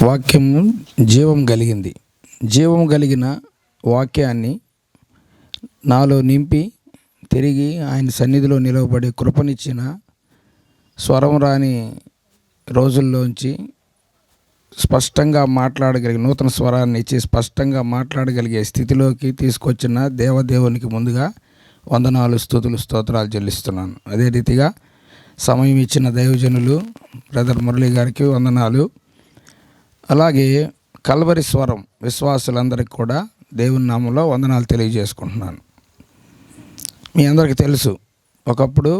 వాక్యం జీవం కలిగింది. జీవం కలిగిన వాక్యాన్ని నాలో నింపి తిరిగి ఆయన సన్నిధిలో నిలవబడి కృపనిచ్చిన స్వరం రాని రోజుల్లోంచి స్పష్టంగా మాట్లాడగలిగే నూతన స్వరాన్ని ఇచ్చి స్పష్టంగా మాట్లాడగలిగే స్థితిలోకి తీసుకొచ్చిన దేవదేవునికి ముందుగా వందనాలు, స్తుతులు, స్తోత్రాలు చెల్లిస్తున్నాను. అదే రీతిగా సమయం ఇచ్చిన దైవజనులు బ్రదర్ మురళి గారికి వందనాలు. అలాగే కల్వరి స్వరం విశ్వాసులందరికీ కూడా దేవుని నామంలో వందనాలు తెలియజేసుకుంటున్నాను. మీ అందరికీ తెలుసు, ఒకప్పుడు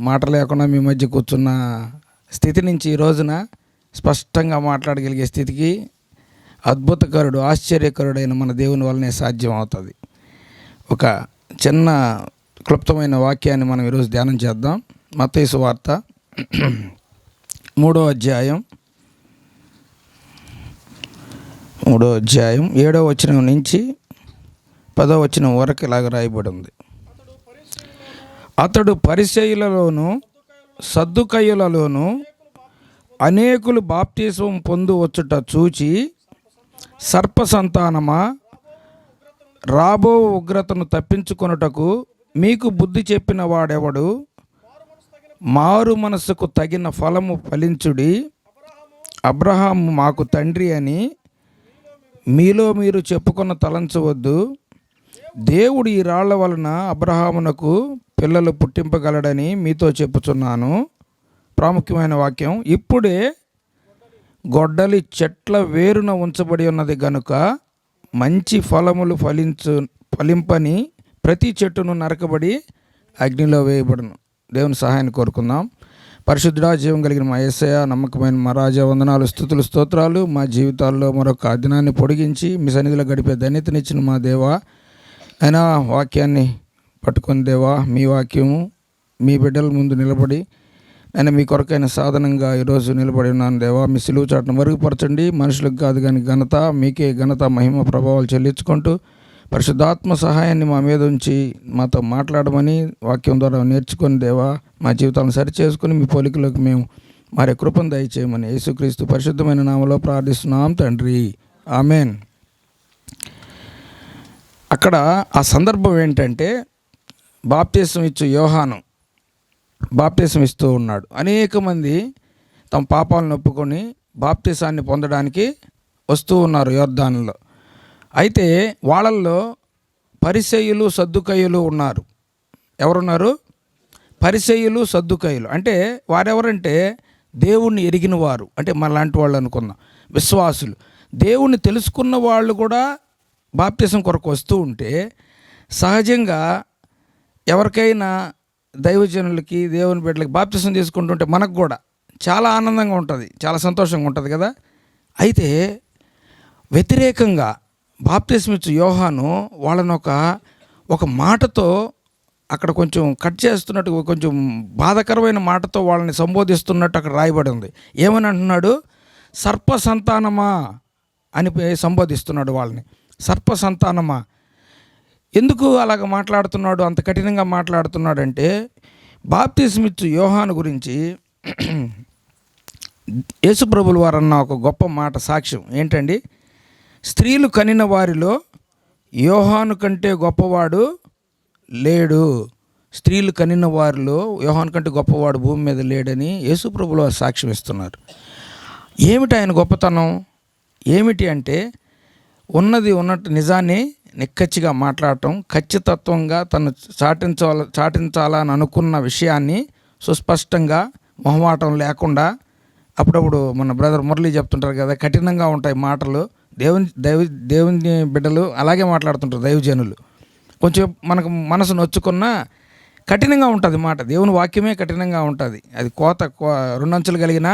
మాట లేకుండా మీ మధ్య కూర్చున్న స్థితి నుంచి ఈ రోజున స్పష్టంగా మాట్లాడగలిగే స్థితికి అద్భుతకరుడు, ఆశ్చర్యకరుడైన మన దేవుని వల్లనే సాధ్యం అవుతుంది. ఒక చిన్న క్లుప్తమైన వాక్యాన్ని మనం ఈరోజు ధ్యానం చేద్దాం. మత్తయి సువార్త 3వ అధ్యాయం 7వ వచనం నుంచి 10వ వచనం వరకు ఇలాగ రాయబడి ఉంది. అతడు పరిసయ్యులలోను సద్దుకయ్యులలోను అనేకులు బాప్తిస్మం పొందువచ్చుట చూచి, సర్ప సంతానమా, రాబో ఉగ్రతను తప్పించుకొనుటకు మీకు బుద్ధి చెప్పిన వాడెవడు? మారు మనసుకు తగిన ఫలము ఫలించుడి. అబ్రహాము మాకు తండ్రి అని మీలో మీరు చెప్పుకొన్న తలంచవద్దు. దేవుడు ఈ రాళ్ల వలన అబ్రహామునకు పిల్లలు పుట్టింపగలడని మీతో చెప్పుచున్నాను. ప్రాముఖ్యమైన వాక్యం. ఇప్పుడే గొడ్డలి చెట్ల వేరున ఉంచబడి ఉన్నది గనుక మంచి ఫలములు ఫలింపని ప్రతి చెట్టును నరకబడి అగ్నిలో వేయబడును. దేవుని సహాయాన్ని కోరుకుందాం. పరిశుద్ధుడా, జీవం కలిగిన మా యేసయ్య, నమ్మకమైన మా రాజా, వందనాలు, స్తుతులు, స్తోత్రాలు. మా జీవితాల్లో మరొక దినాన్ని పొడిగించి మీ సన్నిధిలో గడిపే ధన్యతనిచ్చిన మా దేవా, అయినా వాక్యాన్ని పట్టుకుని దేవా, మీ వాక్యము మీ బిడ్డల ముందు నిలబడి ఆయన మీ కొరకైన సాధనంగా ఈరోజు నిలబడి ఉన్నాను దేవా. మీ సిలువ చాటును మరుగుపరచండి. మనుషులకు కాదు కానీ ఘనత మీకే, ఘనత మహిమ ప్రభావాలు చెల్లించుకుంటూ పరిశుద్ధాత్మ సహాయాన్ని మా మీద ఉంచి మాతో మాట్లాడమని వాక్యం ద్వారా నేర్చుకొని దేవా, మా జీవితాలను సరిచేసుకుని మీ పోలికలోకి మేము మరి కృపను దయచేయమని యేసుక్రీస్తు పరిశుద్ధమైన నామములో ప్రార్థిస్తున్నాం తండ్రి, ఆమెన్. అక్కడ ఆ సందర్భం ఏంటంటే, బాప్తిసం ఇచ్చు యోహాను బాప్తిసం ఇస్తూ ఉన్నాడు. అనేక మంది తమ పాపాలను ఒప్పుకొని బాప్తిసాన్ని పొందడానికి వస్తూ ఉన్నారు యోర్దానులో. అయితే వాళ్ళల్లో పరిసయ్యులు, సద్దుకయ్యులు ఉన్నారు. ఎవరున్నారు? పరిసయ్యులు, సద్దుకయ్యులు. అంటే వారెవరంటే దేవుణ్ణి ఎరిగిన వారు, అంటే మనలాంటి వాళ్ళు అనుకుందాం, విశ్వాసులు. దేవుణ్ణి తెలుసుకున్న వాళ్ళు కూడా బాప్తిసం కొరకు వస్తూ ఉంటే, సహజంగా ఎవరికైనా దైవజనులకి, దేవుని బిడ్డలకి బాప్తిసం తీసుకుంటుంటే మనకు కూడా చాలా ఆనందంగా ఉంటుంది, చాలా సంతోషంగా ఉంటుంది కదా. అయితే వ్యతిరేకంగా బాప్తిసం ఇచ్చు యోహాను వాళ్ళను ఒక మాటతో అక్కడ కొంచెం కట్ చేస్తున్నట్టు, కొంచెం బాధాకరమైన మాటతో వాళ్ళని సంబోధిస్తున్నట్టు అక్కడ రాయబడి ఉంది. ఏమని అంటున్నాడు? సర్ప సంతానమా అని సంబోధిస్తున్నాడు వాళ్ళని. సర్ప సంతానమా. ఎందుకు అలాగ మాట్లాడుతున్నాడు, అంత కఠినంగా మాట్లాడుతున్నాడంటే, బాప్తిసం ఇచ్చు యోహాను గురించి యేసుప్రభుల వారు అన్న ఒక గొప్ప మాట సాక్ష్యం ఏంటండి? స్త్రీలు కనిన వారిలో యోహాను కంటే గొప్పవాడు లేడు. స్త్రీలు కనిన వారిలో యోహాను కంటే గొప్పవాడు భూమి మీద లేడని యేసుప్రభుల వారు సాక్ష్యం ఇస్తున్నారు. ఏమిటి ఆయన గొప్పతనం? ఏమిటి అంటే, ఉన్నది ఉన్నట్టు నిజాన్ని నిక్కచ్చిగా మాట్లాడటం, ఖచ్చితత్వంగా తను చాటించాలని అనుకున్న విషయాన్ని సుస్పష్టంగా మొహమాటం లేకుండా. అప్పుడప్పుడు మన బ్రదర్ మురళి చెప్తుంటారు కదా, కఠినంగా ఉంటాయి మాటలు. దేవుని బిడ్డలు అలాగే మాట్లాడుతుంటారు, దైవజనులు. కొంచెం మనకు మనసు నొచ్చుకున్నా కఠినంగా ఉంటుంది మాట. దేవుని వాక్యమే కఠినంగా ఉంటుంది. అది రెండంచులు కలిగిన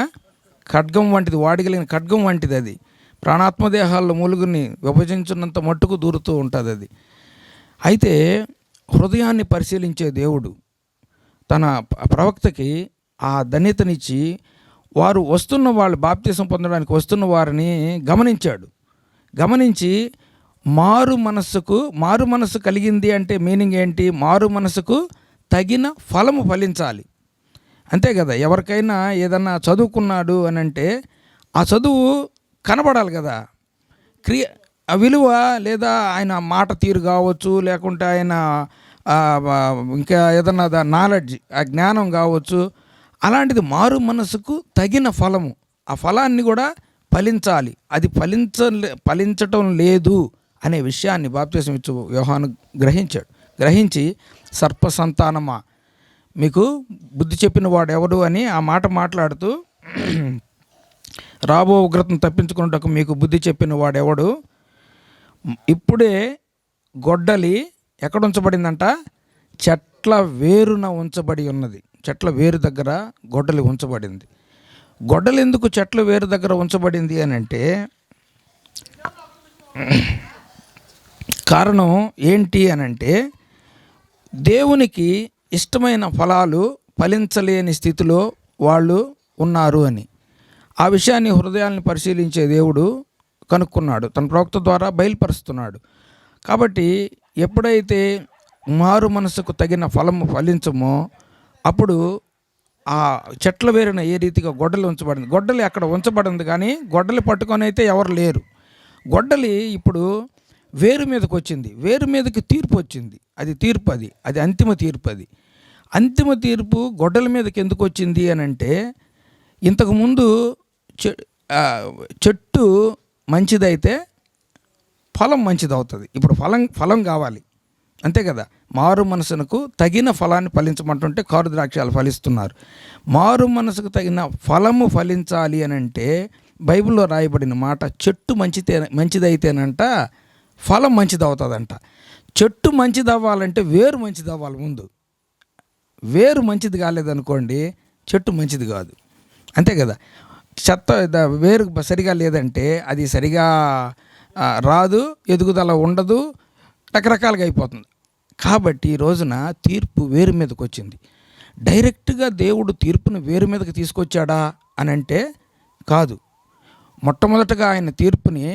ఖడ్గం వంటిది, వాడిగలిగిన ఖడ్గం వంటిది. అది ప్రాణాత్మదేహాల్లో మూలుగుని విభజించున్నంత మట్టుకు దూరుతూ ఉంటుంది అది. అయితే హృదయాన్ని పరిశీలించే దేవుడు తన ప్రవక్తకి ఆ ధన్యతనిచ్చి, వారు వస్తున్న వాళ్ళు బాప్తిసం పొందడానికి వస్తున్న వారిని గమనించాడు. గమనించి మారు మనస్సు కలిగింది అంటే మీనింగ్ ఏంటి? మారు మనసుకు తగిన ఫలము ఫలించాలి. అంతే కదా. ఎవరికైనా ఏదన్నా చదువుకున్నాడు అని అంటే ఆ చదువు కనబడాలి కదా. ఆ విలువ లేదా ఆయన మాట తీరు కావచ్చు, లేకుంటే ఆయన ఇంకా ఏదన్నా నాలెడ్జ్, ఆ జ్ఞానం కావచ్చు, అలాంటిది మారు మనసుకు తగిన ఫలము. ఆ ఫలాన్ని కూడా ఫలించాలి. అది ఫలించటం లేదు అనే విషయాన్ని బాప్తిసం ఇచ్చు యోహాను గ్రహించి సర్ప సంతానమా మీకు బుద్ధి చెప్పిన వాడు ఎవడు అని ఆ మాట మాట్లాడుతూ, రాబో ఉగ్రతను తప్పించుకున్నటకు మీకు బుద్ధి చెప్పిన వాడెవడు, ఇప్పుడే గొడ్డలి ఎక్కడ ఉంచబడిందంట, చెట్ల వేరున ఉంచబడి ఉన్నది. చెట్ల వేరు దగ్గర గొడ్డలి ఉంచబడింది. గొడ్డలి ఎందుకు చెట్ల వేరు దగ్గర ఉంచబడింది అని అంటే కారణం ఏంటి అని అంటే, దేవునికి ఇష్టమైన ఫలాలు ఫలించలేని స్థితిలో వాళ్ళు ఉన్నారు అని. ఆ విషయాన్ని హృదయాన్ని పరిశీలించే దేవుడు కనుక్కున్నాడు, తన ప్రవక్త ద్వారా బయలుపరుస్తున్నాడు. కాబట్టి ఎప్పుడైతే మారు మనసుకు తగిన ఫలము ఫలించమో అప్పుడు ఆ చెట్ల వేరున ఏ రీతిగా గొడ్డలి ఉంచబడింది. గొడ్డలి అక్కడ ఉంచబడింది, కానీ గొడ్డలి పట్టుకొని అయితే ఎవరు లేరు. గొడ్డలి ఇప్పుడు వేరు మీదకి వచ్చింది, వేరు మీదకి తీర్పు వచ్చింది. అది తీర్పు, అది అంతిమ తీర్పు. అంతిమ తీర్పు గొడ్డలి మీదకి ఎందుకు వచ్చింది అని అంటే, ఇంతకుముందు చెట్టు మంచిదైతే ఫలం మంచిది అవుతుంది. ఇప్పుడు ఫలం కావాలి, అంతే కదా. మారు మనసుకు తగిన ఫలాన్ని ఫలించమంటుంటే కారు ద్రాక్షాలు ఫలిస్తున్నారు. మారు మనసుకు తగిన ఫలము ఫలించాలి అని అంటే బైబిల్లో రాయబడిన మాట, చెట్టు మంచిదైతేనంట ఫలం మంచిది అవుతుందంట. చెట్టు మంచిది అవ్వాలంటే వేరు మంచిది అవ్వాలి ముందు. వేరు మంచిది కాలేదనుకోండి, చెట్టు మంచిది కాదు, అంతే కదా. వేరు సరిగా లేదంటే అది సరిగా రాదు, ఎదుగుదల ఉండదు, రకరకాలుగా అయిపోతుంది. కాబట్టి ఈ రోజున తీర్పు వేరు మీదకి వచ్చింది. డైరెక్ట్గా దేవుడు తీర్పును వేరు మీదకి తీసుకొచ్చాడా అని అంటే కాదు. మొట్టమొదటగా ఆయన తీర్పుని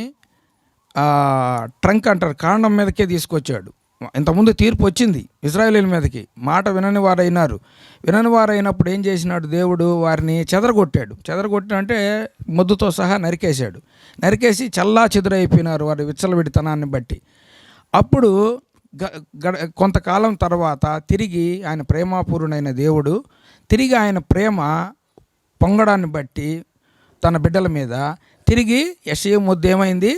ట్రంక్ అంటారు, కాండం మీదకే తీసుకొచ్చాడు. ఇంతకుముందు తీర్పు వచ్చింది ఇశ్రాయేలీయుల మీదకి, మాట వినని వారైనప్పుడు ఏం చేసినాడు దేవుడు, వారిని చెదరగొట్టాడంటే మొద్దుతో సహా నరికేసి చల్లా చెదురైపోయినారు వారి విచ్చలవిడితనాన్ని బట్టి. అప్పుడు కొంతకాలం తర్వాత తిరిగి ఆయన ప్రేమాపూర్ణుడైన దేవుడు తిరిగి ఆయన ప్రేమ పొంగడాన్ని బట్టి తన బిడ్డల మీద తిరిగి యెషయా మొద్దు ఏమైంది,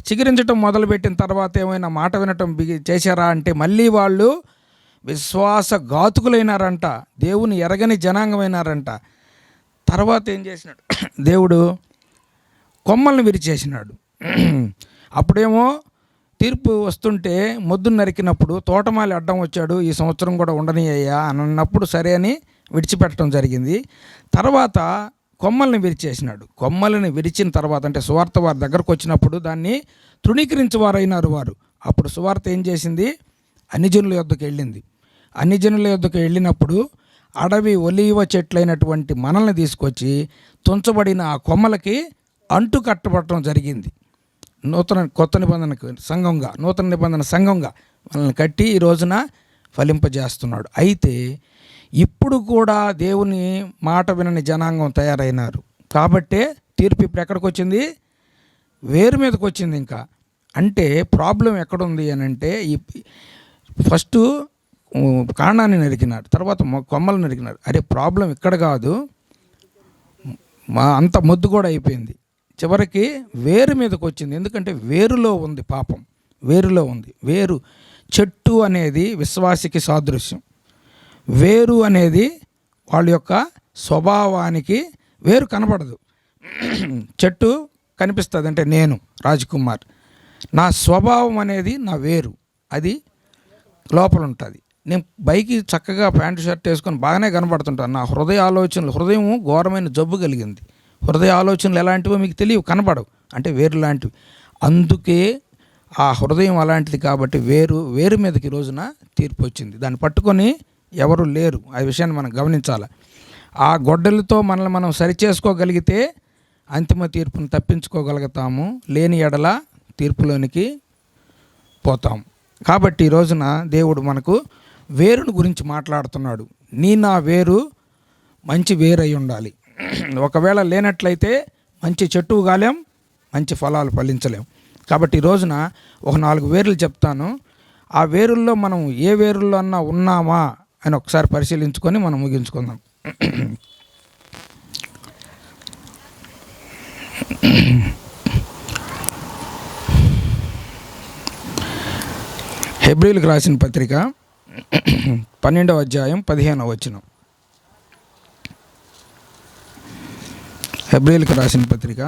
చిగురించటం మొదలుపెట్టిన తర్వాత ఏమైనా మాట వినటం చేశారా అంటే మళ్ళీ వాళ్ళు విశ్వాసఘాతుకులైనారంట, దేవుని ఎరగని జనాంగమైనారంట. తర్వాత ఏం చేసినాడు దేవుడు, కొమ్మల్ని విరిచేసినాడు. అప్పుడేమో తీర్పు వస్తుంటే మొద్దును నరికినప్పుడు తోటమాలి అడ్డం వచ్చాడు, ఈ సంవత్సరం కూడా ఉండనియ్యా అని అన్నప్పుడు సరే అని విడిచిపెట్టడం జరిగింది. తర్వాత కొమ్మల్ని విరిచేసినాడు. కొమ్మల్ని విరిచిన తర్వాత అంటే సువార్త వారి దగ్గరకు వచ్చినప్పుడు దాన్ని తృణీకరించేవారైనారు వారు. అప్పుడు సువార్త ఏం చేసింది, అన్యజనుల యొద్దకు వెళ్ళినప్పుడు అడవి ఒలీవ చెట్లైనటువంటి మనల్ని తీసుకొచ్చి తుంచబడిన ఆ కొమ్మలకి అంటు కట్టబడటం జరిగింది. కొత్త నిబంధన సంఘంగా మనల్ని కట్టి ఈ రోజున ఫలింపజేస్తున్నాడు. అయితే ఇప్పుడు కూడా దేవుని మాట వినని జనాంగం తయారైనారు. కాబట్టే తీర్పు ఇప్పుడు ఎక్కడికి వచ్చింది, వేరు మీదకి వచ్చింది. ఇంకా అంటే ప్రాబ్లం ఎక్కడుంది అని అంటే, ఫస్ట్ కాండాన్ని నరికినారు, తర్వాత కొమ్మలు నరికినారు. అరే ప్రాబ్లం ఇక్కడ కాదు, అంత మొద్దు కూడా అయిపోయింది. చివరికి వేరు మీదకి వచ్చింది. ఎందుకంటే వేరులో ఉంది పాపం, వేరు. చెట్టు అనేది విశ్వాసికి సాదృశ్యం. వేరు అనేది వాళ్ళ యొక్క స్వభావానికి వేరు కనపడదు. చెట్టు కనిపిస్తుంది అంటే నేను రాజ్కుమార్, నా స్వభావం అనేది నా వేరు, అది లోపల ఉంటుంది. నేను బైకి చక్కగా ప్యాంటు షర్ట్ వేసుకొని బాగానే కనబడుతుంటాను. నా హృదయం ఘోరమైన జబ్బు కలిగింది. హృదయ ఆలోచనలు ఎలాంటివో మీకు తెలియవు, కనబడవు, అంటే వేరు లాంటివి. అందుకే ఆ హృదయం అలాంటిది. కాబట్టి వేరు మీదకి రోజున తీర్పు వచ్చింది. దాన్ని పట్టుకొని ఎవరు లేరు. ఆ విషయాన్ని మనం గమనించాలి. ఆ గొడ్డలతో మనల్ని మనం సరిచేసుకోగలిగితే అంతిమ తీర్పును తప్పించుకోగలుగుతాము, లేని ఎడల తీర్పులోనికి పోతాం. కాబట్టి ఈ రోజున దేవుడు మనకు వేరును గురించి మాట్లాడుతున్నాడు. నా వేరు మంచి వేరు అయి ఉండాలి. ఒకవేళ లేనట్లయితే మంచి చెట్టు కాలేం, మంచి ఫలాలు ఫలించలేం. కాబట్టి ఈ రోజున ఒక 4 వేర్లు చెప్తాను. ఆ వేరుల్లో మనం ఏ వేరుల్లో అన్నా ఉన్నామా అని ఒకసారి పరిశీలించుకొని మనం ముగించుకుందాం. హెబ్రీయులకు రాసిన పత్రిక 12వ అధ్యాయం 15వ వచనం. హెబ్రీయులకు రాసిన పత్రిక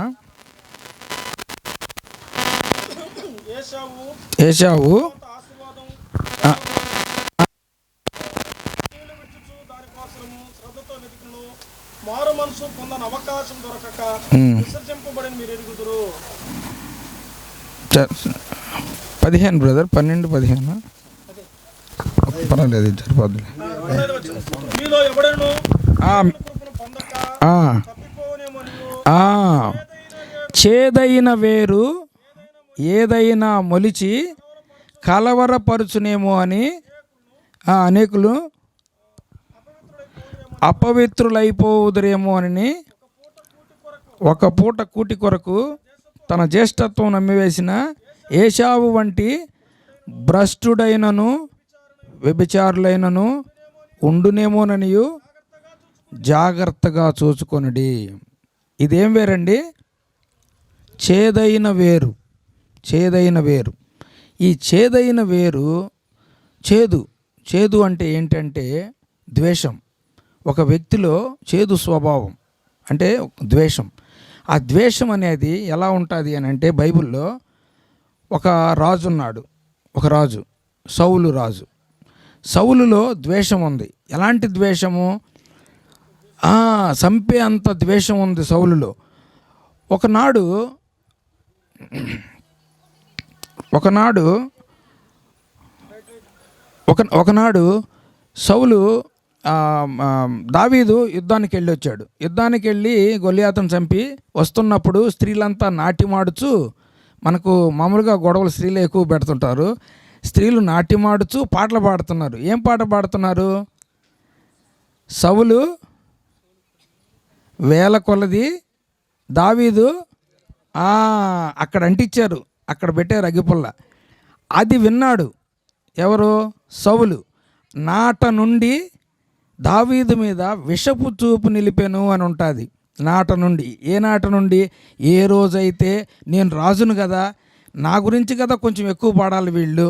ఏశావు మారు మనసు పొందని అవకాశం దొరకక విసర్జింపబడిన మీరు ఎరుగుదురు. 15 బ్రదర్, 12-15 పర్వాలేదు, సరిపోద్దు. మీలో ఎవడను పొందక చేదైన వేరు ఏదైనా మొలిచి కలవరపరుచునేమో అని అనేకులు అపవిత్రులైపోవుదురేమో అని ఒక పూట కూటి కొరకు తన జ్యేష్ఠత్వం నమ్మివేసిన ఏశావు వంటి భ్రష్టుడైనను వ్యభిచారులైనను ఉండునేమోననియు జాగ్రత్తగా చూసుకొనుడి. ఇదేం వేరండి? చేదైన వేరు. చేదైన వేరు. ఈ చేదైన వేరు చేదు అంటే ఏంటంటే ద్వేషం. ఒక వ్యక్తిలో చేదు స్వభావం అంటే ద్వేషం. ఆ ద్వేషం అనేది ఎలా ఉంటుంది అని అంటే, బైబిల్లో ఒక రాజు ఉన్నాడు. ఒక రాజు, సౌలు రాజు. సౌలులో ద్వేషం ఉంది. ఎలాంటి ద్వేషము? చంపే అంత ద్వేషం ఉంది సౌలులో. ఒకనాడు సౌలు దావీదు యుద్ధానికి వెళ్ళొచ్చాడు. యుద్ధానికి వెళ్ళి గొలియాతును చంపి వస్తున్నప్పుడు స్త్రీలంతా నాట్యమాడుచు, మనకు మామూలుగా గొడవలు స్త్రీలు ఎక్కువ పెడుతుంటారు, స్త్రీలు నాట్యమాడుచు పాటలు పాడుతున్నారు. ఏం పాట పాడుతున్నారు? సౌలు వేల కొలది, దావీదు అక్కడ అంటించారు, అక్కడ పెట్టారు అగ్గిపుల్ల. అది విన్నాడు ఎవరు? సౌలు. నాట నుండి దావీదు మీద విషపు చూపు నిలిపెను అని ఉంటుంది. నాట నుండి. ఏ నాట నుండి? ఏ రోజైతే నేను రాజును కదా, నా గురించి కదా కొంచెం ఎక్కువ పాడాలి వీళ్ళు,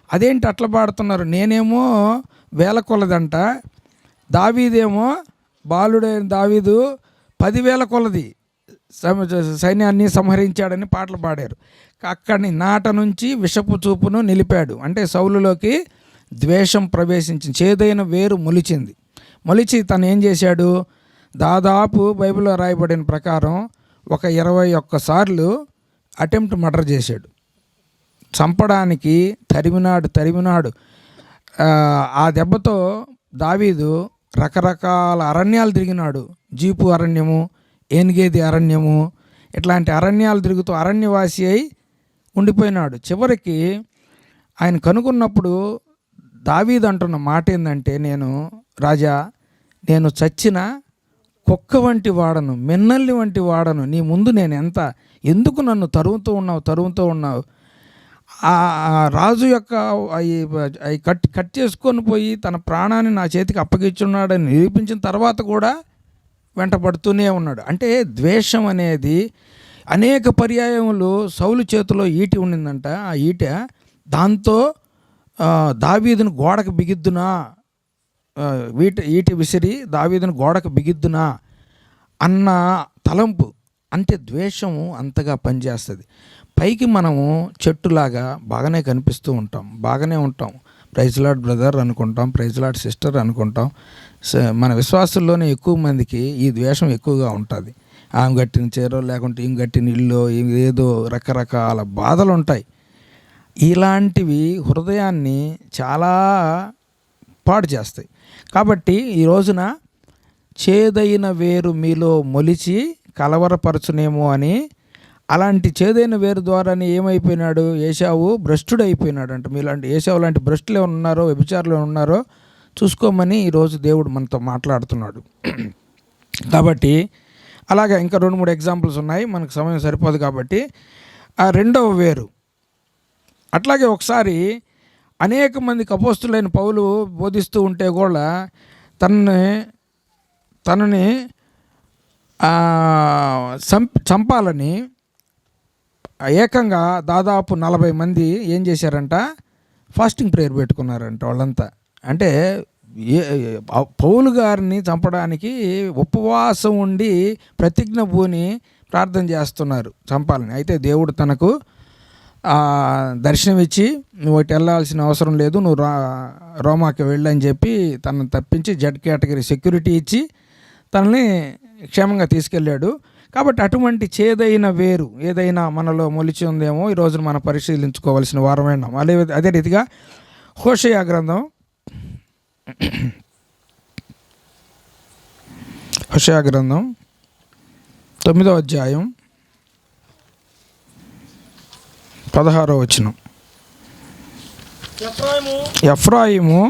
అదేంటి అట్లా పాడుతున్నారు? నేనేమో వేల కొలదంట, దావీదేమో బాలుడైన దావీదు 10,000 కొలది సైన్యాన్ని సంహరించాడని పాటలు పాడారు. అక్కడిని నాట నుంచి విషపు చూపును నిలిపాడు. అంటే సౌలులోకి ద్వేషం ప్రవేశించి చేదైన వేరు మొలిచి తను ఏం చేశాడు? దాదాపు బైబిల్లో రాయబడిన ప్రకారం ఒక 21 సార్లు అటెంప్ట్ మర్డర్ చేశాడు. చంపడానికి తరిమినాడు. ఆ దెబ్బతో దావీదు రకరకాల అరణ్యాలు తిరిగినాడు. జీపు అరణ్యము, ఏనుగేది అరణ్యము, ఇట్లాంటి అరణ్యాలు తిరుగుతూ అరణ్యవాసి అయి ఉండిపోయినాడు. చివరికి ఆయన కనుగొన్నప్పుడు దావీదు అంటున్న మాట ఏంటంటే, నేను చచ్చిన కుక్క వంటి వాడను, మిన్నల్లి వంటి వాడను, నీ ముందు నేను ఎందుకు నన్ను తరుముతూ ఉన్నావు? ఆ రాజు యొక్క అవి కట్ చేసుకొని పోయి తన ప్రాణాన్ని నా చేతికి అప్పగించున్నాడని నిరూపించిన తర్వాత కూడా వెంటబడుతూనే ఉన్నాడు. అంటే ద్వేషం అనేది అనేక పర్యాయములు సౌలు చేతిలో ఈటి ఉండిందంట. ఆ దాంతో దావీదును గోడకు బిగిద్దునా, ఈటి విసిరి దావీదును గోడకు బిగిద్దునా అన్న తలంపు. అంటే ద్వేషము అంతగా పనిచేస్తుంది. పైకి మనము చెట్టులాగా బాగానే కనిపిస్తూ ఉంటాం, బాగానే ఉంటాం, ప్రైజ్ లార్డ్ బ్రదర్ అనుకుంటాం, ప్రైజ్ లార్డ్ సిస్టర్ అనుకుంటాం. మన విశ్వాసుల్లోనే ఎక్కువ మందికి ఈ ద్వేషం ఎక్కువగా ఉంటుంది. ఆమె గట్టిన చీరో లేకుంటే ఈమె గట్టిన ఇల్లు, ఏదో రకరకాల బాధలు ఉంటాయి. ఇలాంటివి హృదయాన్ని చాలా పాడు చేస్తాయి. కాబట్టి ఈ రోజున చేదైన వేరు మీలో మొలిచి కలవరపరచునేమో అని, అలాంటి చేదైన వేరు ద్వారానే ఏమైపోయినాడు? ఏశావు భ్రష్టుడు అయిపోయినాడు అంట. మీలాంటి ఏశావు లాంటి భ్రష్టులు ఏమైనా ఉన్నారో, వ్యభిచారులు ఉన్నారో చూసుకోమని ఈరోజు దేవుడు మనతో మాట్లాడుతున్నాడు. కాబట్టి అలాగే ఇంకా 2-3 ఎగ్జాంపుల్స్ ఉన్నాయి, మనకు సమయం సరిపోదు కాబట్టి. ఆ రెండవ వేరు. అట్లాగే ఒకసారి అనేక మందికి అపోస్తులైన పౌలు బోధిస్తూ ఉంటే కూడా తనని చంపాలని ఏకంగా దాదాపు 40 మంది ఏం చేశారంట, ఫాస్టింగ్ ప్రేయర్ పెట్టుకున్నారంట వాళ్ళంతా. అంటే పౌలు గారిని చంపడానికి ఉపవాసం ఉండి ప్రతిజ్ఞ పూని ప్రార్థన చేస్తున్నారు చంపాలని. అయితే దేవుడు తనకు దర్శనం ఇచ్చి, నువ్వు ఇటు వెళ్ళాల్సిన అవసరం లేదు, నువ్వు రోమాకి వెళ్ళని చెప్పి తనను తప్పించి జెడ్ కేటగిరీ సెక్యూరిటీ ఇచ్చి తనని క్షేమంగా తీసుకెళ్ళాడు. కాబట్టి అటువంటి చేదైన వేరు ఏదైనా మనలో మొలిచి ఉందేమో ఈ రోజున మనం పరిశీలించుకోవాల్సిన వారమైనా. అదే రీతిగా హోషేయ గ్రంథం 9వ అధ్యాయం 16వ వచనం. ఎఫ్రాయిము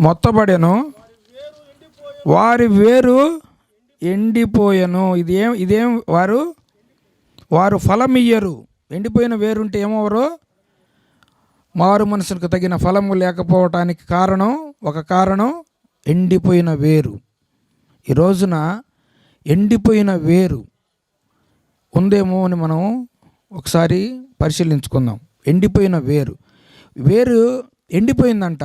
మొత్తబడెను, వారి వేరు ఎండిపోయెను. ఇదేం వారు ఫలమియ్యరు. ఎండిపోయిన వేరుంటే ఏమవరు? మారు మనసుకు తగిన ఫలము లేకపోవటానికి ఒక కారణం ఎండిపోయిన వేరు. ఈ రోజున ఎండిపోయిన వేరు ఉందేమో అని మనం ఒకసారి పరిశీలించుకుందాం. ఎండిపోయిన వేరు ఎండిపోయిందంట.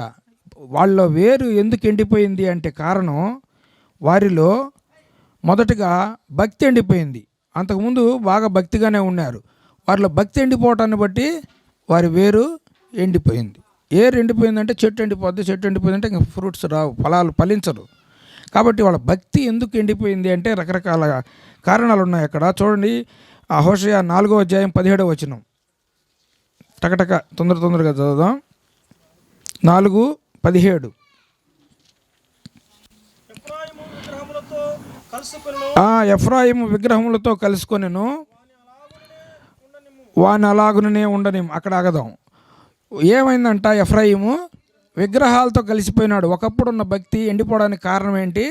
వాళ్ళ వేరు ఎందుకు ఎండిపోయింది అంటే కారణం, వారిలో మొదటగా భక్తి ఎండిపోయింది. అంతకుముందు బాగా భక్తిగానే ఉన్నారు. వారిలో భక్తి ఎండిపోవటాన్ని బట్టి వారి వేరు ఎండిపోయింది. ఎండిపోయిందంటే చెట్టు ఎండిపోద్ది. చెట్టు ఎండిపోయిందంటే ఇంకా ఫ్రూట్స్ రావు, ఫలాలు ఫలించరు. కాబట్టి వాళ్ళ భక్తి ఎందుకు ఎండిపోయింది అంటే రకరకాల కారణాలు ఉన్నాయి అక్కడ. చూడండి, ఆ హోషేయ 4వ అధ్యాయం 17వ వచనం. టకటక తొందరగా చదువుదాం. 4:17. ఎఫ్రాయిము విగ్రహములతో కలుసుకొనెను, వాని అలాగుననే ఉండని. అక్కడ ఆగదాం. ఏమైందంట? ఎఫ్రాయిము విగ్రహాలతో కలిసిపోయినాడు. ఒకప్పుడున్న భక్తి ఎండిపోవడానికి కారణం ఏంటి?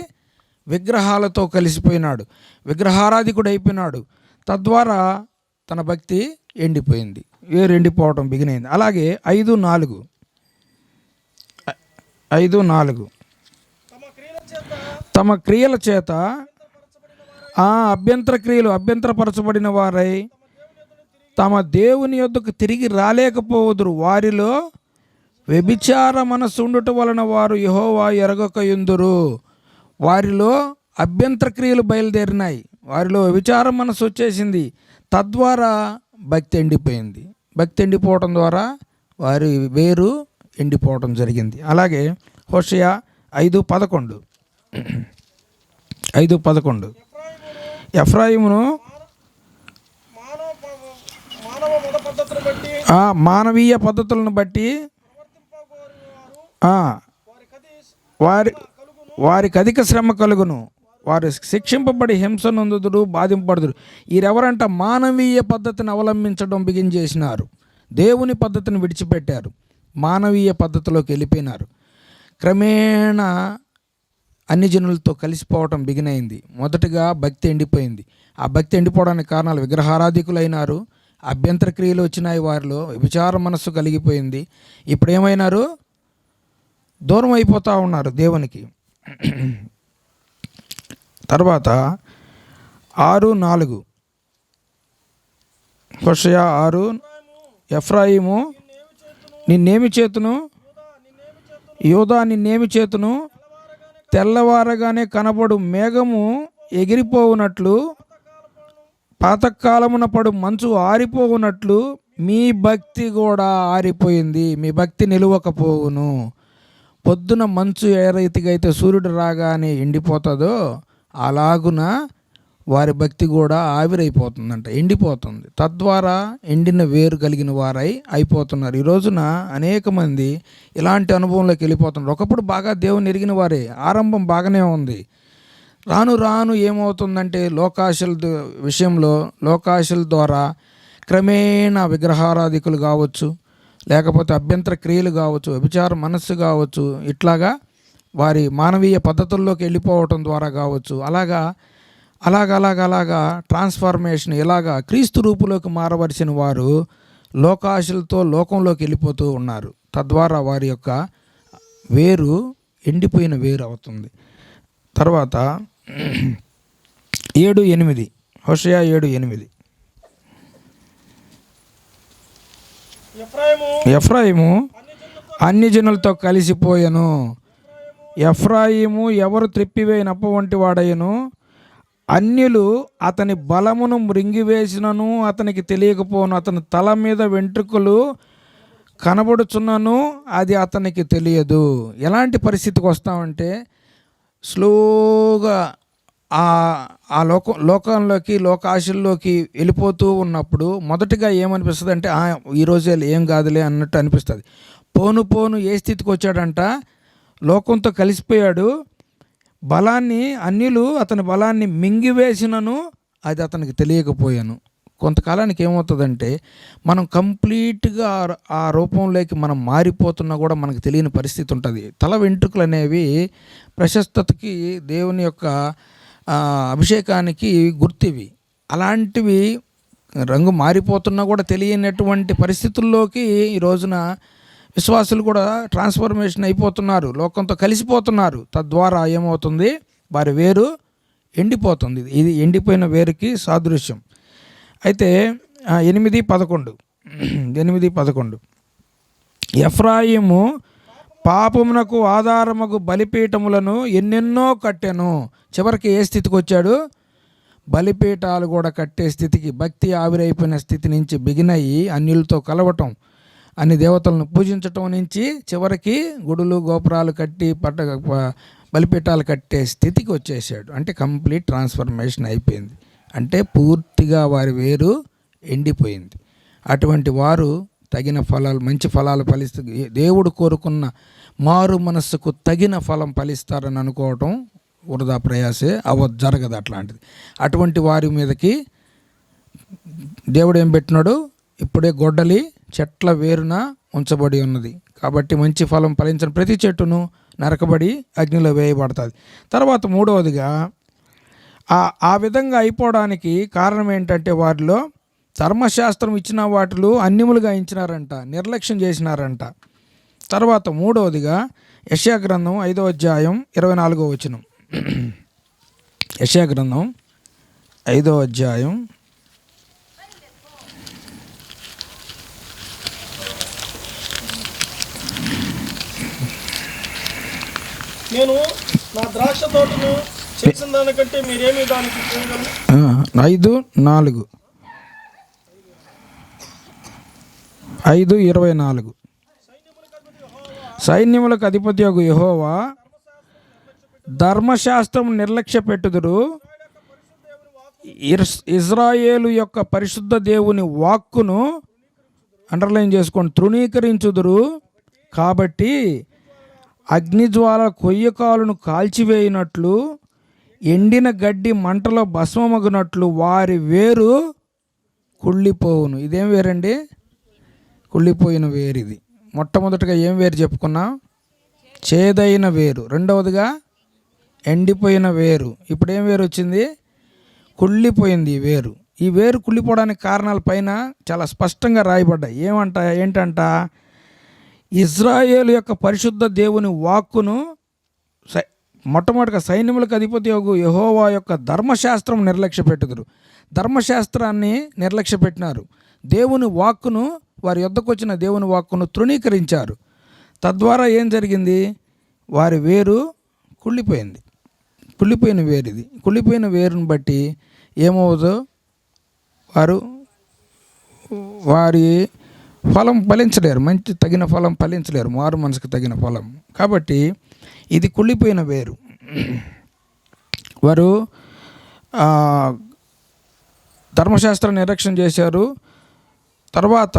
విగ్రహాలతో కలిసిపోయినాడు, విగ్రహారాధికుడు అయిపోయినాడు. తద్వారా తన భక్తి ఎండిపోయింది, వేరు ఎండిపోవటం బిగినైంది. అలాగే 5:4 తమ క్రియల చేత అభ్యంతరపరచబడిన వారై తమ దేవుని యొద్దకు తిరిగి రాలేకపోదురు. వారిలో వ్యభిచార మనస్సు ఉండుట వలన వారు యెహోవా ఎరగకయుందురు. వారిలో అభ్యంతర క్రియలు బయలుదేరినాయి, వారిలో వ్యభిచార మనస్సు వచ్చేసింది. తద్వారా భక్తి ఎండిపోయింది. భక్తి ఎండిపోవటం ద్వారా వారి వేరు ఎండిపోవటం జరిగింది. అలాగే హోషేయ 5:11 ఎఫ్రాయిమును మానవీయ పద్ధతులను బట్టి వారికి అధిక శ్రమ కలుగును, వారు శిక్షింపబడి హింస నొందుదురు, బాధింపబడుదురు. వీరెవరంట? మానవీయ పద్ధతిని అవలంబించడం బిగించేసినారు, దేవుని పద్ధతిని విడిచిపెట్టారు, మానవీయ పద్ధతిలోకి వెళ్ళిపోయినారు. క్రమేణా అన్ని జనులతో కలిసిపోవటం బిగినైంది. మొదటగా భక్తి ఎండిపోయింది. ఆ భక్తి ఎండిపోవడానికి కారణాలు విగ్రహారాధికులైనారు, అభ్యంతర క్రియలు వచ్చినాయి, వారిలో విచార మనస్సు కలిగిపోయింది. ఇప్పుడు ఏమైనారు? దూరం అయిపోతూ ఉన్నారు దేవునికి. తర్వాత 6:4 హోషేయ 6. ఎఫ్రాయిము నిన్నేమి చేతును, యూదా నిన్నేమి చేతును, తెల్లవారగానే కనబడు మేఘము ఎగిరిపోవునట్లు, పాతకాలమున పడు మంచు ఆరిపోవునట్లు మీ భక్తి కూడా ఆరిపోయింది, మీ భక్తి నిలువకపోవును. పొద్దున మంచు ఏ రీతిగా అయితే సూర్యుడు రాగానే ఎండిపోతుందో అలాగున వారి భక్తి కూడా ఆవిరైపోతుందంట, ఎండిపోతుంది. తద్వారా ఎండిన వేరు కలిగిన వారై అయిపోతున్నారు. ఈ రోజున అనేక మంది ఇలాంటి అనుభవంలోకి వెళ్ళిపోతున్నారు. ఒకప్పుడు బాగా దేవుని ఎరిగిన వారే, ఆరంభం బాగానే ఉంది. రాను రాను ఏమవుతుందంటే లోకాశల ద్వారా క్రమేణా విగ్రహారాధికులు కావచ్చు, లేకపోతే అభ్యంతర క్రియలు కావచ్చు, వ్యభిచార మనస్సు కావచ్చు, ఇట్లాగా వారి మానవీయ పద్ధతుల్లోకి వెళ్ళిపోవటం ద్వారా కావచ్చు, అలాగా అలాగా ట్రాన్స్ఫర్మేషన్ ఇలాగా క్రీస్తు రూపులోకి మారవలసిన వారు లోకాశలతో లోకంలోకి వెళ్ళిపోతూ ఉన్నారు. తద్వారా వారి యొక్క వేరు ఎండిపోయిన వేరు అవుతుంది. తర్వాత 7:8 హోషేయ 7:8 ఎఫ్రాయిము అన్ని జనులతో కలిసిపోయెను. ఎఫ్రాయిము ఎవరు త్రిప్పివేయనప్ప వంటి వాడయ్యను. అన్యులు అతని బలమును మృంగివేసినను అతనికి తెలియకపోను. అతని తల మీద వెంట్రుకలు కనబడుచున్నను అది అతనికి తెలియదు. ఎలాంటి పరిస్థితికి వస్తామంటే స్లోగా ఆ లోకంలోకి లోకాశల్లోకి వెళ్ళిపోతూ ఉన్నప్పుడు మొదటిగా ఏమనిపిస్తుంది అంటే ఈరోజే ఏం కాదులే అన్నట్టు అనిపిస్తుంది. పోను ఏ స్థితికి వచ్చాడంట, లోకంతో కలిసిపోయాడు. బలాన్ని అన్యులు అతని బలాన్ని మింగివేసినను అది అతనికి తెలియకపోయాను. కొంతకాలానికి ఏమవుతుందంటే మనం కంప్లీట్గా ఆ రూపంలోకి మనం మారిపోతున్నా కూడా మనకు తెలియని పరిస్థితి ఉంటుంది. తల వెంట్రుకలు అనేవి ప్రశస్తతకి, దేవుని యొక్క అభిషేకానికి గుర్తివి. అలాంటివి రంగు మారిపోతున్నా కూడా తెలియనటువంటి పరిస్థితుల్లోకి ఈ రోజున విశ్వాసులు కూడా ట్రాన్స్ఫర్మేషన్ అయిపోతున్నారు, లోకంతో కలిసిపోతున్నారు. తద్వారా ఏమవుతుంది, వారి వేరు ఎండిపోతుంది. ఇది ఎండిపోయిన వేరుకి సాదృశ్యం. అయితే 8:11 ఎఫ్రాయిము పాపమునకు ఆధారముకు బలిపీఠములను ఎన్నెన్నో కట్టెను. చివరికి ఏ స్థితికి వచ్చాడు, బలిపీఠాలు కూడా కట్టే స్థితికి, భక్తి ఆవిరైపోయిన స్థితి నుంచి బిగినయ్యి అన్యులతో కలవటం, అన్ని దేవతలను పూజించటం నుంచి చివరికి గుడులు గోపురాలు కట్టి బలిపీఠాలు కట్టే స్థితికి వచ్చేసాడు. అంటే కంప్లీట్ ట్రాన్స్ఫర్మేషన్ అయిపోయింది. అంటే పూర్తిగా వారి వేరు ఎండిపోయింది. అటువంటి వారు తగిన ఫలాలు, మంచి ఫలాలు ఫలిస్తూ దేవుడు కోరుకున్న మారు మనస్సుకు తగిన ఫలం ఫలిస్తారని అనుకోవటం వృధా ప్రయాసే, జరగదు అట్లాంటిది. అటువంటి వారి మీదకి దేవుడు ఏం పెట్టినాడు, ఇప్పుడే గొడ్డలి చెట్ల వేరున ఉంచబడి ఉన్నది. కాబట్టి మంచి ఫలం ఫలించిన ప్రతి చెట్టును నరకబడి అగ్నిలో వేయబడుతుంది. తర్వాత మూడవదిగా ఆ విధంగా అయిపోవడానికి కారణం ఏంటంటే వారిలో ధర్మశాస్త్రం ఇచ్చిన వాటిలో అన్యములుగా ఇచ్చినారంట, నిర్లక్ష్యం చేసినారంట. తర్వాత మూడవదిగా యెషయా గ్రంథం 5:24 యెషయా గ్రంథం 5 నేను నా ద్రాక్ష తోటను చేసిన దానికంటే మీరేమి దానికి చేయగలరు. 5:24 సైన్యములకు అధిపతియగు యెహోవా ధర్మశాస్త్రం నిర్లక్ష్య పెట్టుదురు, ఇజ్రాయేలు యొక్క పరిశుద్ధ దేవుని వాక్కును అండర్లైన్ చేసుకోండి, తృణీకరించుదురు. కాబట్టి అగ్నిజ్వాల కొయ్యకాలను కాల్చివేయినట్లు, ఎండిన గడ్డి మంటలో భస్మమగునట్లు వారి వేరు కుళ్ళిపోవును. ఇదేం వేరండి, కుళ్ళిపోయిన వేరు. ఇది మొట్టమొదటిగా ఏం వేరు చెప్పుకున్నాం, చేదైన వేరు. రెండవదిగా ఎండిపోయిన వేరు. ఇప్పుడు ఏం వేరు వచ్చింది, కుళ్ళిపోయింది ఈ వేరు. ఈ వేరు కుళ్ళిపోవడానికి కారణాల పైన చాలా స్పష్టంగా రాయబడ్డాయి. ఏంటంట, ఇజ్రాయేలు యొక్క పరిశుద్ధ దేవుని వాక్కును మొట్టమొదటిగా సైన్యములకు అధిపతి యెహోవా యొక్క ధర్మశాస్త్రం నిర్లక్ష్య పెట్టుదురు. ధర్మశాస్త్రాన్ని నిర్లక్ష్య పెట్టినారు. దేవుని వాక్కును, వారి యొద్దకు వచ్చిన దేవుని వాక్కును తృణీకరించారు. తద్వారా ఏం జరిగింది, వారి వేరు కుళ్ళిపోయింది. కుళ్ళిపోయిన వేరు ఇది. కుళ్ళిపోయిన వేరుని బట్టి ఏమవుతుందో వారి ఫలం ఫలించలేరు, మంచి తగిన ఫలం ఫలించలేరు, మారు మనసుకు తగిన ఫలం. కాబట్టి ఇది కుళ్ళిపోయిన వేరు. వారు ధర్మశాస్త్ర నిరీక్షణ చేశారు. తర్వాత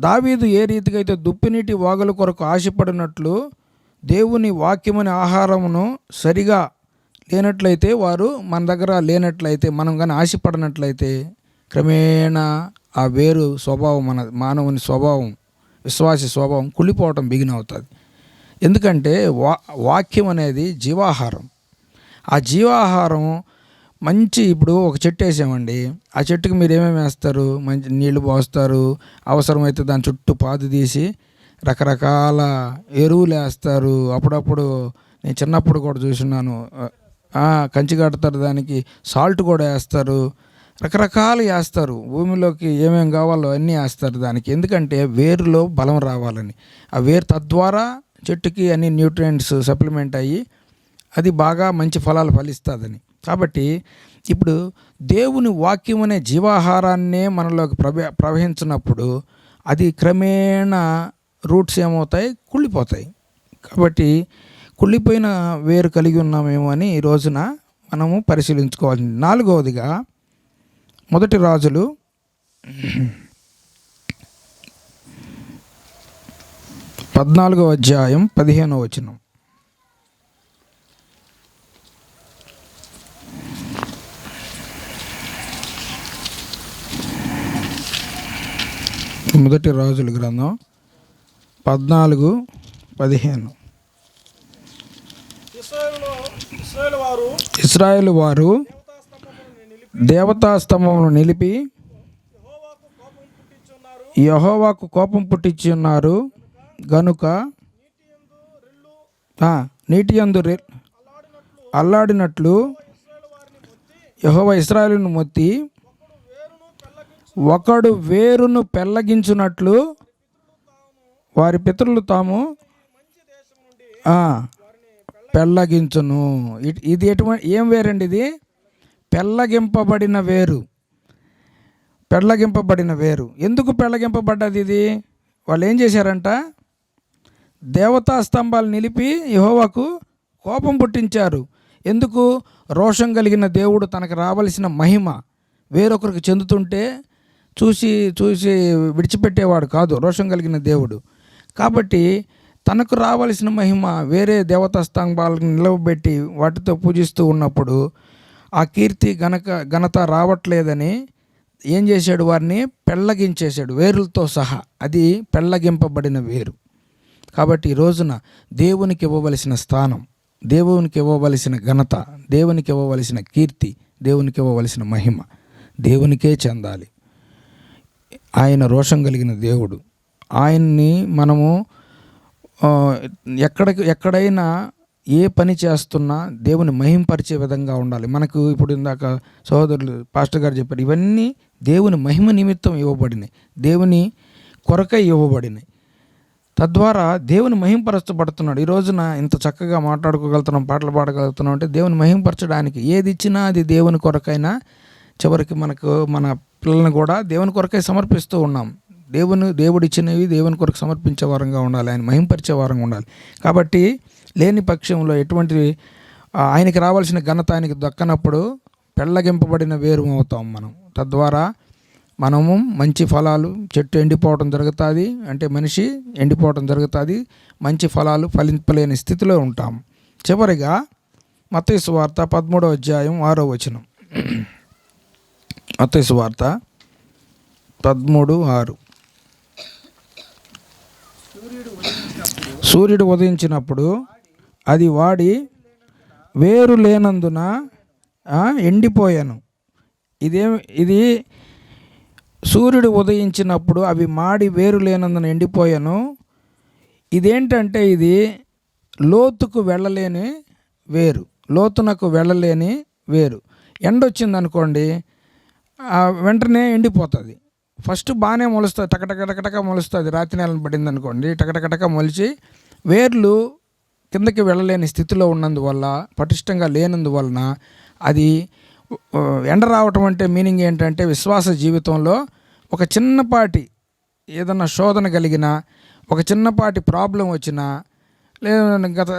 దావీదు ఏ రీతిగా అయితే దుప్పినీటి వాగుల కొరకు ఆశపడినట్లు దేవుని వాక్యమని ఆహారమును సరిగా లేనట్లయితే, వారు మన దగ్గర లేనట్లయితే, మనం కానీ ఆశపడినట్లయితే క్రమేణా ఆ వేరు స్వభావం, మానవుని స్వభావం, విశ్వాసి స్వభావం కుళ్ళిపోవటం బిగినవుతుంది. ఎందుకంటే వాక్యం అనేది జీవాహారం. ఆ జీవాహారం మంచి, ఇప్పుడు ఒక చెట్టు వేసామండి, ఆ చెట్టుకి మీరు ఏమేమి వేస్తారు? మంచి నీళ్లు పోస్తారు, అవసరమైతే దాని చుట్టూ పాదు తీసి రకరకాల ఎరువులు వేస్తారు. అప్పుడప్పుడు నేను చిన్నప్పుడు కూడా చూస్తున్నాను, కంచి కడతారు, దానికి సాల్ట్ కూడా వేస్తారు, రకరకాలు వేస్తారు. భూమిలోకి ఏమేమి కావాలో అన్నీ వేస్తారు దానికి. ఎందుకంటే వేరులో బలం రావాలని. ఆ వేరు తద్వారా చెట్టుకి అన్ని న్యూట్రియంట్స్ సప్లిమెంట్ అయ్యి అది బాగా మంచి ఫలాలు ఫలిస్తుందని. కాబట్టి ఇప్పుడు దేవుని వాక్యం అనే జీవాహారాన్నే మనలోకి ప్రవహించినప్పుడు అది క్రమేణా రూట్స్ ఏమవుతాయి? కుళ్ళిపోతాయి. కాబట్టి కుళ్ళిపోయిన వేరు కలిగి ఉన్నామేమో అని ఈ రోజున మనము పరిశీలించుకోవాలి. 4వదిగా 1 రాజులు 14వ అధ్యాయం 15వ వచనం. మొదటి రాజుల గ్రంథం 14:15. ఇశ్రాయేలు వారు దేవతా స్తంభమును నిలిపి యెహోవాకు కోపం పుట్టించి ఉన్నారు గనుక నీటి యందు అల్లాడినట్లు యెహోవా ఇశ్రాయేలును మొత్తి ఒకడు వేరును పెళ్ళగించున్నట్లు వారి పితరులు తాము పెళ్ళగించును. ఇది ఏం వేరండి? ఇది పెళ్ళగింపబడిన వేరు. పెళ్ళగింపబడిన వేరు. ఎందుకు పెళ్ళగింపబడ్డది ఇది? వాళ్ళు ఏం చేశారంట? దేవతా స్తంభాలు నిలిపి యెహోవాకు కోపం పుట్టించారు. ఎందుకు? రోషం కలిగిన దేవుడు తనకు రావలసిన మహిమ వేరొకరికి చెందుతుంటే చూసి విడిచిపెట్టేవాడు కాదు రోషం కలిగిన దేవుడు. కాబట్టి తనకు రావలసిన మహిమ వేరే దేవతా స్తంభాలను నిలవబెట్టి వాటితో పూజిస్తూ ఉన్నప్పుడు ఆ కీర్తి ఘనత రావట్లేదని ఏం చేశాడు? వారిని పెళ్ళగించేశాడు వేరులతో సహా. అది పెళ్ళగింపబడిన వేరు. కాబట్టి ఈ రోజున దేవునికి ఇవ్వవలసిన స్థానం, దేవునికి ఇవ్వవలసిన ఘనత, దేవునికి ఇవ్వవలసిన కీర్తి, దేవునికి ఇవ్వవలసిన మహిమ దేవునికే చెందాలి. ఆయన రోషం కలిగిన దేవుడు. ఆయన్ని మనము ఎక్కడైనా ఏ పని చేస్తున్నా దేవుని మహింపరిచే విధంగా ఉండాలి. మనకు ఇప్పుడు ఇందాక సహోదరులు పాస్టర్ గారు చెప్పారు, ఇవన్నీ దేవుని మహిమ నిమిత్తం ఇవ్వబడినాయి, దేవుని కొరకై ఇవ్వబడినాయి. తద్వారా దేవుని మహింపరచబడుతున్నాడు. ఈ రోజున ఇంత చక్కగా మాట్లాడుకోగలుగుతున్నాం, పాటలు పాడగలుగుతున్నాం అంటే దేవుని మహింపరచడానికి. ఏది ఇచ్చినా అది దేవుని కొరకైనా చివరికి మన పిల్లల్ని కూడా దేవుని కొరకై సమర్పిస్తూ ఉన్నాం. దేవుడు ఇచ్చినవి దేవుని కొరకు సమర్పించే వారంగా ఉండాలి, ఆయన మహింపరిచే వారంగా ఉండాలి. కాబట్టి లేని పక్షంలో ఎటువంటి ఆయనకి రావాల్సిన ఘనత ఆయనకి దక్కనప్పుడు పెళ్ళగింపబడిన వేరు అవుతాం మనం. తద్వారా మనము మంచి ఫలాలు, చెట్టు ఎండిపోవడం జరుగుతుంది, అంటే మనిషి ఎండిపోవడం జరుగుతుంది, మంచి ఫలాలు ఫలింపలేని స్థితిలో ఉంటాం. చివరిగా మత్తయి సువార్త 13వ అధ్యాయం 6వ వచనం. మత్తయి సువార్త 13:6. సూర్యుడు ఉదయించినప్పుడు అది వాడి వేరు లేనందున ఎండిపోయాను. ఇది సూర్యుడు ఉదయించినప్పుడు అవి మాడి వేరు లేనందున ఎండిపోయాను. ఇదేంటంటే ఇది లోతుకు వెళ్ళలేని వేరు, లోతునకు వెళ్ళలేని వేరు. ఎండొచ్చింది అనుకోండి, వెంటనే ఎండిపోతుంది. ఫస్ట్ బాగానే మొలుస్తుంది, టకటక మొలుస్తుంది. రాత్రి నెలను పడింది అనుకోండి, టకటక మొలిచి వేర్లు కిందకి వెళ్ళలేని స్థితిలో ఉన్నందువల్ల, పటిష్టంగా లేనందువలన అది ఎండ రావటం అంటే మీనింగ్ ఏంటంటే విశ్వాస జీవితంలో ఒక చిన్నపాటి ఏదన్నా శోధన కలిగినా, ఒక చిన్నపాటి ప్రాబ్లం వచ్చినా, లేదా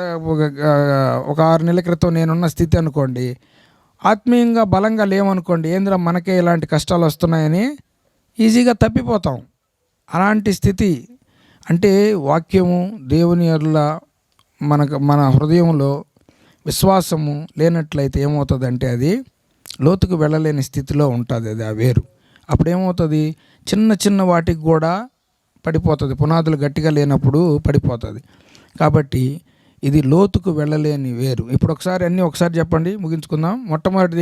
ఒక 6 నెలల క్రితం నేనున్న స్థితి అనుకోండి, ఆత్మీయంగా బలంగా లేవనుకోండి, ఏంద్రా మనకే ఇలాంటి కష్టాలు వస్తున్నాయని ఈజీగా తప్పిపోతాం. అలాంటి స్థితి అంటే వాక్యము దేవుని యెడల మన హృదయంలో విశ్వాసము లేనట్లయితే ఏమవుతుందంటే అది లోతుకు వెళ్ళలేని స్థితిలో ఉంటుంది. అది ఆ వేరు. అప్పుడు ఏమవుతుంది? చిన్న వాటికి కూడా పడిపోతుంది. పునాదులు గట్టిగా లేనప్పుడు పడిపోతుంది. కాబట్టి ఇది లోతుకు వెళ్ళలేని వేరు. ఇప్పుడు ఒకసారి అన్నీ ఒకసారి చెప్పండి, ముగించుకుందాం. మొట్టమొదటిది